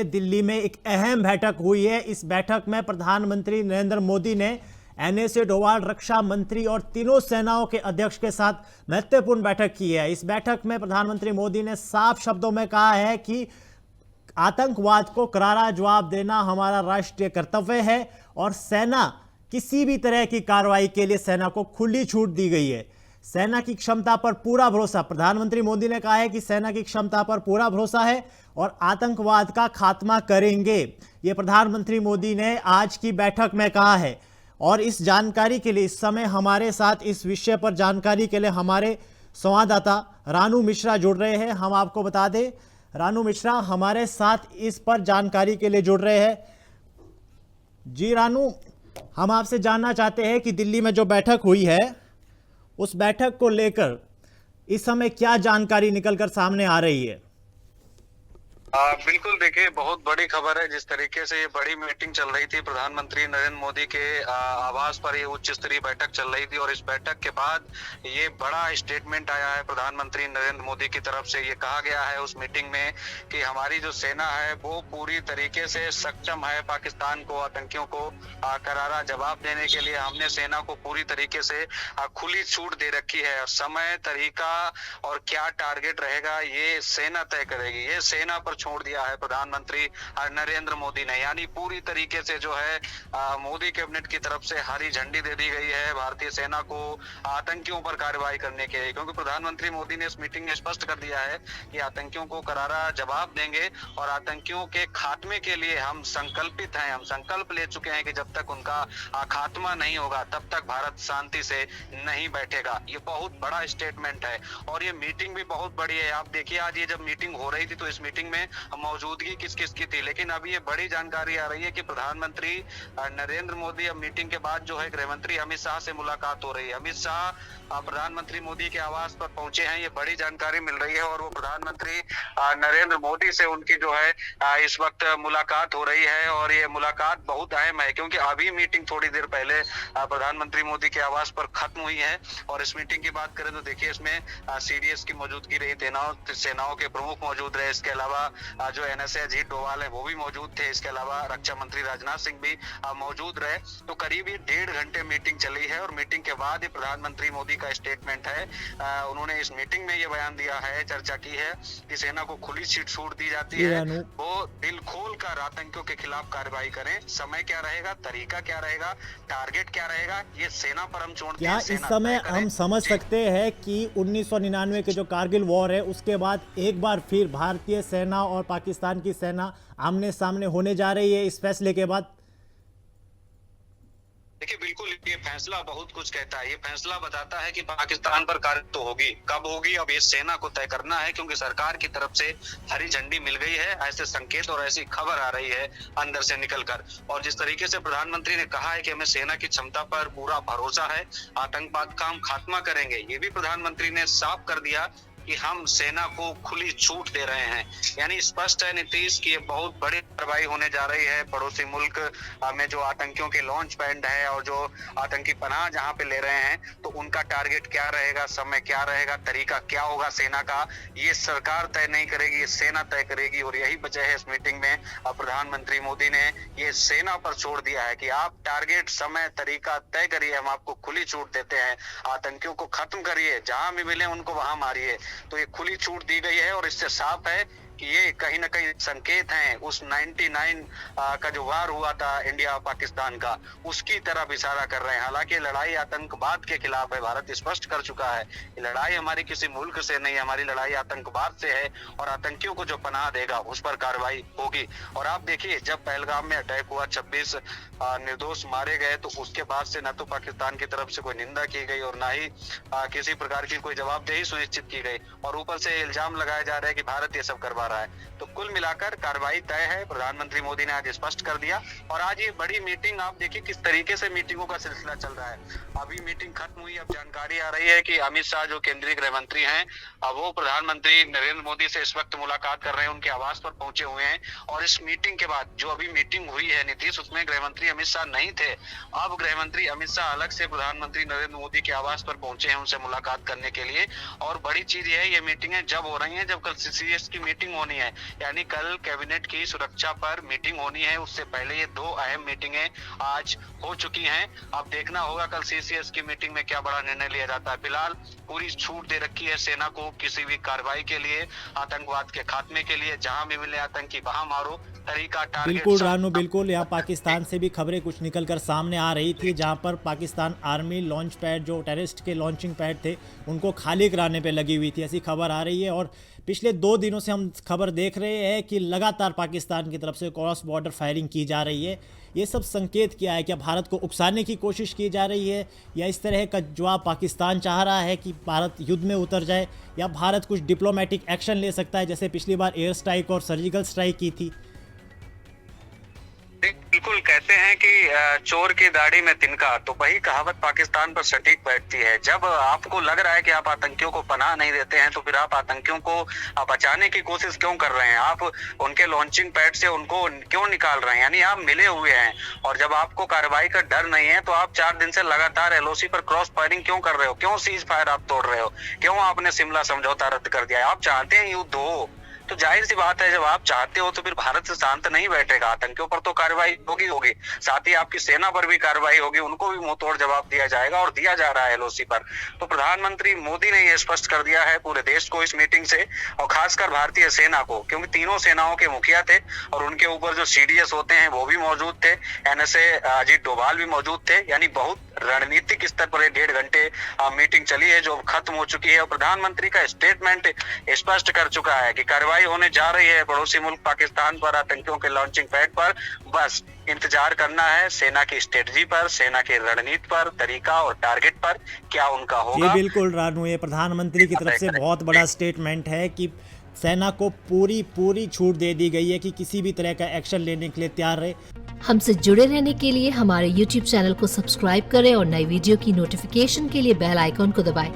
दिल्ली में एक अहम बैठक हुई है। इस बैठक में प्रधानमंत्री नरेंद्र मोदी ने एनएसए डोवाल, रक्षा मंत्री और तीनों सेनाओं के अध्यक्ष के साथ महत्वपूर्ण बैठक की है। इस बैठक में प्रधानमंत्री मोदी ने साफ शब्दों में कहा है कि आतंकवाद को करारा जवाब देना हमारा राष्ट्रीय कर्तव्य है और सेना किसी भी तरह की कार्रवाई के लिए सेना को खुली छूट दी गई है। सेना की क्षमता पर पूरा भरोसा, प्रधानमंत्री मोदी ने कहा है कि सेना की क्षमता पर पूरा भरोसा है और आतंकवाद का खात्मा करेंगे। यह प्रधानमंत्री मोदी ने आज की बैठक में कहा है। और इस जानकारी के लिए इस समय हमारे साथ इस विषय पर जानकारी के लिए हमारे संवाददाता रानू मिश्रा जुड़ रहे हैं। हम आपको बता दें, रानू मिश्रा हमारे साथ इस पर जानकारी के लिए जुड़ रहे हैं। जी रानू, हम आपसे जानना चाहते हैं कि दिल्ली में जो बैठक हुई है उस बैठक को लेकर इस समय क्या जानकारी निकलकर सामने आ रही है? बिल्कुल, देखिए, बहुत बड़ी खबर है। जिस तरीके से ये बड़ी मीटिंग चल रही थी, प्रधानमंत्री नरेंद्र मोदी के आवास पर ये उच्च स्तरीय बैठक चल रही थी और इस बैठक के बाद ये बड़ा स्टेटमेंट आया है प्रधानमंत्री नरेंद्र मोदी की तरफ से। ये कहा गया है उस मीटिंग में कि हमारी जो सेना है वो पूरी तरीके से सक्षम है पाकिस्तान को, आतंकियों को करारा जवाब देने के लिए। हमने सेना को पूरी तरीके से खुली छूट दे रखी है और समय, तरीका और क्या टारगेट रहेगा ये सेना तय करेगी। ये सेना पर छोड़ दिया है प्रधानमंत्री नरेंद्र मोदी ने। यानी पूरी तरीके से जो है मोदी कैबिनेट की तरफ से हरी झंडी दे दी गई है भारतीय सेना को आतंकियों पर कार्रवाई करने के लिए, क्योंकि प्रधानमंत्री मोदी ने इस मीटिंग में स्पष्ट कर दिया है कि आतंकियों को करारा जवाब देंगे और आतंकियों के खात्मे के लिए हम संकल्पित हैं। हम संकल्प ले चुके हैं कि जब तक उनका खात्मा नहीं होगा तब तक भारत शांति से नहीं बैठेगा। ये बहुत बड़ा स्टेटमेंट है और ये मीटिंग भी बहुत बड़ी है। आप देखिए, आज ये जब मीटिंग हो रही थी तो इस मीटिंग में मौजूदगी किस किस की थी, लेकिन अभी ये बड़ी जानकारी आ रही है कि प्रधानमंत्री नरेंद्र मोदी अब मीटिंग के बाद जो है गृह मंत्री अमित शाह से मुलाकात हो रही है। अमित शाह प्रधानमंत्री मोदी के आवास पर पहुंचे हैं, ये बड़ी जानकारी मिल रही है और वो प्रधानमंत्री नरेंद्र मोदी से उनकी जो है इस वक्त मुलाकात हो रही है और ये मुलाकात बहुत अहम है क्योंकि अभी मीटिंग थोड़ी देर पहले प्रधानमंत्री मोदी के आवास पर खत्म हुई है। और इस मीटिंग की बात करें तो देखिए, इसमें सीडीएस की मौजूदगी रही, सेनाओं के प्रमुख मौजूद रहे। इसके अलावा जो एनएसए अजीत डोवाल है वो भी मौजूद थे। इसके अलावा रक्षा मंत्री राजनाथ सिंह भी मौजूद रहे। तो करीब ये 1.5 घंटे मीटिंग चली है और मीटिंग के बाद ये प्रधानमंत्री मोदी का स्टेटमेंट है। उन्होंने इस मीटिंग में ये बयान दिया है, चर्चा की है कि सेना को खुली छूट दी जाती है, वो दिल खोल कर आतंकियों के खिलाफ कार्रवाई करें। समय क्या रहेगा, तरीका क्या रहेगा, टारगेट क्या रहेगा, ये सेना पर हम छोड़ते हैं। क्या इस समय हम समझ सकते हैं कि 1999 के जो कारगिल वॉर है उसके बाद एक बार फिर भारतीय सेना और पाकिस्तान की सेना आमने सामने होने जा रही है इस फैसले के बाद? देखिए, बिल्कुल, ये फैसला बहुत कुछ कहता है। ये फैसला बताता है कि पाकिस्तान पर कार्रवाई तो होगी, कब होगी अब ये सेना को तय करना है, क्योंकि सरकार की तरफ से हरी झंडी मिल गई है। ऐसे संकेत और ऐसी खबर आ रही है अंदर से निकलकर। और जिस तरीके से प्रधानमंत्री ने कहा है कि हमें सेना की क्षमता पर पूरा भरोसा है, आतंकवाद का हम खात्मा करेंगे, ये भी प्रधानमंत्री ने साफ कर दिया कि हम सेना को खुली छूट दे रहे हैं। यानी स्पष्ट है नीतीश कि ये बहुत बड़ी कार्रवाई होने जा रही है। पड़ोसी मुल्क में जो आतंकियों के लॉन्च पैड है और जो आतंकी पनाह जहां पे ले रहे हैं, तो उनका टारगेट क्या रहेगा, समय क्या रहेगा, तरीका क्या होगा सेना का, ये सरकार तय नहीं करेगी, ये सेना तय करेगी। और यही वजह है इस मीटिंग में प्रधानमंत्री मोदी ने ये सेना पर छोड़ दिया है कि आप टारगेट, समय, तरीका तय करिए, हम आपको खुली छूट देते हैं, आतंकियों को खत्म करिए, जहां भी मिले उनको वहां मारिए। तो ये खुली छूट दी गई है और इससे साफ है कि ये कहीं ना कहीं संकेत हैं उस 99 का जो वार हुआ था इंडिया और पाकिस्तान का, उसकी तरफ इशारा कर रहे हैं। हालांकि लड़ाई आतंकवाद के खिलाफ है, भारत स्पष्ट कर चुका है कि लड़ाई हमारी किसी मुल्क से नहीं, हमारी लड़ाई आतंकवाद से है और आतंकियों को जो पनाह देगा उस पर कार्रवाई होगी। और आप देखिए, जब पहलगाम में अटैक हुआ, 26 निर्दोष मारे गए, तो उसके बाद से न तो पाकिस्तान की तरफ से कोई निंदा की गई और न ही किसी प्रकार की कोई जवाबदेही सुनिश्चित की गई और ऊपर से इल्जाम लगाया जा रहा है कि भारत ये सब करवा रहा है। तो कुल मिलाकर कार्रवाई तय है, प्रधानमंत्री मोदी ने आज स्पष्ट कर दिया। और आज ये बड़ी मीटिंग, आप देखिए किस तरीके से मीटिंगों का सिलसिला चल रहा है। अभी मीटिंग खत्म हुई, अब जानकारी आ रही है कि अमित शाह जो केंद्रीय गृह मंत्री हैं, वो प्रधानमंत्री नरेंद्र मोदी से इस वक्त मुलाकात कर रहे हैं, उनके आवास पर पहुंचे हुए हैं। और इस मीटिंग के बाद जो अभी मीटिंग हुई है नीतीश, उसमें गृह मंत्री अमित शाह नहीं थे। अब गृह मंत्री अमित शाह अलग से प्रधानमंत्री नरेंद्र मोदी के आवास पर पहुंचे हैं उनसे मुलाकात करने के लिए। और बड़ी चीज ये है, ये मीटिंगें जब हो रही है, जब कल सीसीएस की मीटिंग होनी है, यानी कल कैबिनेट की सुरक्षा पर मीटिंग होनी है। उससे पहले ये 2 अहम मीटिंगें आज हो चुकी हैं। अब देखना होगा कल सीसीएस की मीटिंग में क्या बड़ा निर्णय लिया जाता है। फिलहाल पूरी छूट दे रखी है सेना को किसी भी कार्रवाई के लिए, आतंकवाद के खात्मे के लिए। जहां भी मिले आतंकी वहां मारो, तरीका टारगेट। बिल्कुल रानू, बिल्कुल। यहाँ पाकिस्तान से भी खबरें कुछ निकलकर सामने आ रही थी, जहाँ पर पाकिस्तान आर्मी लॉन्च पैड, जो टेररिस्ट के लॉन्चिंग पैड थे, उनको खाली कराने पे लगी हुई थी, ऐसी खबर आ रही है। और पिछले 2 दिनों से हम खबर देख रहे हैं कि लगातार पाकिस्तान की तरफ से क्रॉस बॉर्डर फायरिंग की जा रही है। ये सब संकेत क्या है? क्या भारत को उकसाने की कोशिश की जा रही है, या इस तरह का जवाब पाकिस्तान चाह रहा है कि भारत युद्ध में उतर जाए, या भारत कुछ डिप्लोमेटिक एक्शन ले सकता है जैसे पिछली बार एयर स्ट्राइक और सर्जिकल स्ट्राइक की थी? बिल्कुल, कहते हैं कि चोर की दाढ़ी में तिनका, तो वही कहावत पाकिस्तान पर सटीक बैठती है। जब आपको लग रहा है कि आप आतंकियों को पनाह नहीं देते हैं, तो फिर आप आतंकियों को बचाने की कोशिश क्यों कर रहे हैं? आप उनके लॉन्चिंग पैड से उनको क्यों निकाल रहे हैं? यानी आप मिले हुए हैं, और जब आपको कार्रवाई का डर नहीं है तो आप 4 दिन से लगातार एलओसी पर क्रॉस फायरिंग क्यों कर रहे हो? क्यों सीज फायर आप तोड़ रहे हो? क्यों आपने शिमला समझौता रद्द कर दिया? आप चाहते हैं युद्ध हो, तो जाहिर सी बात है जब आप चाहते हो तो फिर भारत से शांत नहीं बैठेगा। आतंकियों पर तो कार्रवाई होगी, साथ ही आपकी सेना पर भी कार्रवाई होगी, उनको भी मुंह तोड़ जवाब दिया जाएगा, और दिया जा रहा है एलओसी पर। तो प्रधानमंत्री मोदी ने यह स्पष्ट कर दिया है पूरे देश को इस मीटिंग से, और खासकर भारतीय सेना को, क्योंकि तीनों सेनाओं के मुखिया थे और उनके ऊपर जो सीडीएस होते हैं वो भी मौजूद थे, एनएसए अजीत डोभाल भी मौजूद थे। यानी बहुत रणनीतिक स्तर पर 1.5 घंटे मीटिंग चली है जो खत्म हो चुकी है। और प्रधानमंत्री का स्टेटमेंट स्पष्ट कर चुका है कि कार्रवाई होने जा रही है पड़ोसी मुल्क पाकिस्तान पर, आतंकियों के लॉन्चिंग पैड पर। बस इंतजार करना है सेना की स्ट्रेटजी पर, सेना की रणनीति पर, तरीका और टारगेट पर क्या उनका होगा। जी बिल्कुल रानू, ये प्रधानमंत्री की तरफ से बहुत बड़ा स्टेटमेंट है कि सेना को पूरी छूट दे दी गई है कि किसी भी तरह का एक्शन लेने के लिए तैयार रहे। हमसे जुड़े रहने के लिए हमारे YouTube चैनल को सब्सक्राइब करें और नई वीडियो की नोटिफिकेशन के लिए बेल आइकॉन को दबाएं।